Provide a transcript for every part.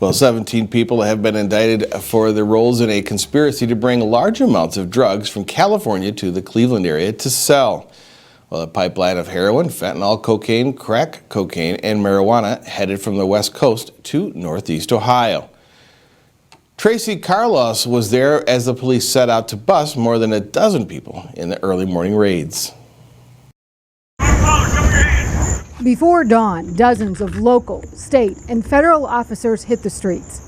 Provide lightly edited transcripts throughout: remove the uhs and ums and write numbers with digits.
Well, 17 people have been indicted for their roles in a conspiracy to bring large amounts of drugs from California to the Cleveland area to sell. Well, a pipeline of heroin, fentanyl, cocaine, crack cocaine, and marijuana headed from the West Coast to Northeast Ohio. Tracy Carlos was there as the police set out to bust more than a dozen people in the early morning raids. Before dawn, dozens of local, state, and federal officers hit the streets.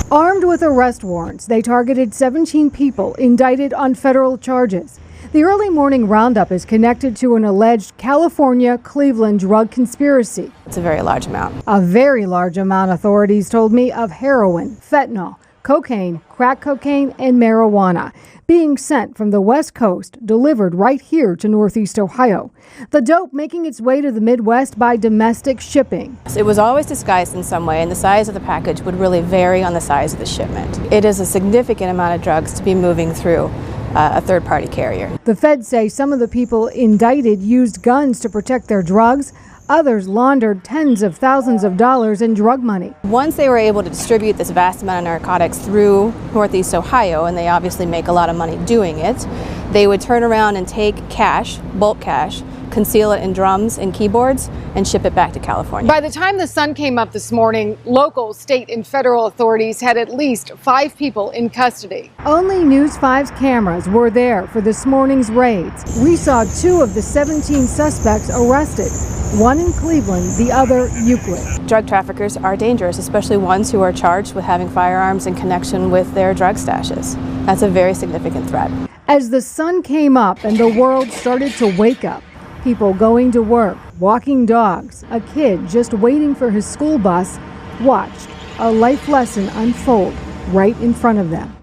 Armed with arrest warrants, they targeted 17 people indicted on federal charges. The early morning roundup is connected to an alleged California-Cleveland drug conspiracy. It's a very large amount. A very large amount, authorities told me, of heroin, fentanyl, cocaine, crack cocaine, and marijuana being sent from the West Coast, delivered right here to Northeast Ohio. The dope making its way to the Midwest by domestic shipping. It was always disguised in some way, and the size of the package would really vary on the size of the shipment. It is a significant amount of drugs to be moving through a third-party carrier. The feds say some of the people indicted used guns to protect their drugs. Others laundered tens of thousands of dollars in drug money. Once they were able to distribute this vast amount of narcotics through Northeast Ohio, and they obviously make a lot of money doing it, they would turn around and take cash, bulk cash, conceal it in drums and keyboards, and ship it back to California. By the time the sun came up this morning, local, state, and federal authorities had at least 5 people in custody. Only News 5's cameras were there for this morning's raids. We saw 2 of the 17 suspects arrested, one in Cleveland, the other Euclid. Drug traffickers are dangerous, especially ones who are charged with having firearms in connection with their drug stashes. That's a very significant threat. As the sun came up and the world started to wake up, people going to work, walking dogs, a kid just waiting for his school bus, watched a life lesson unfold right in front of them.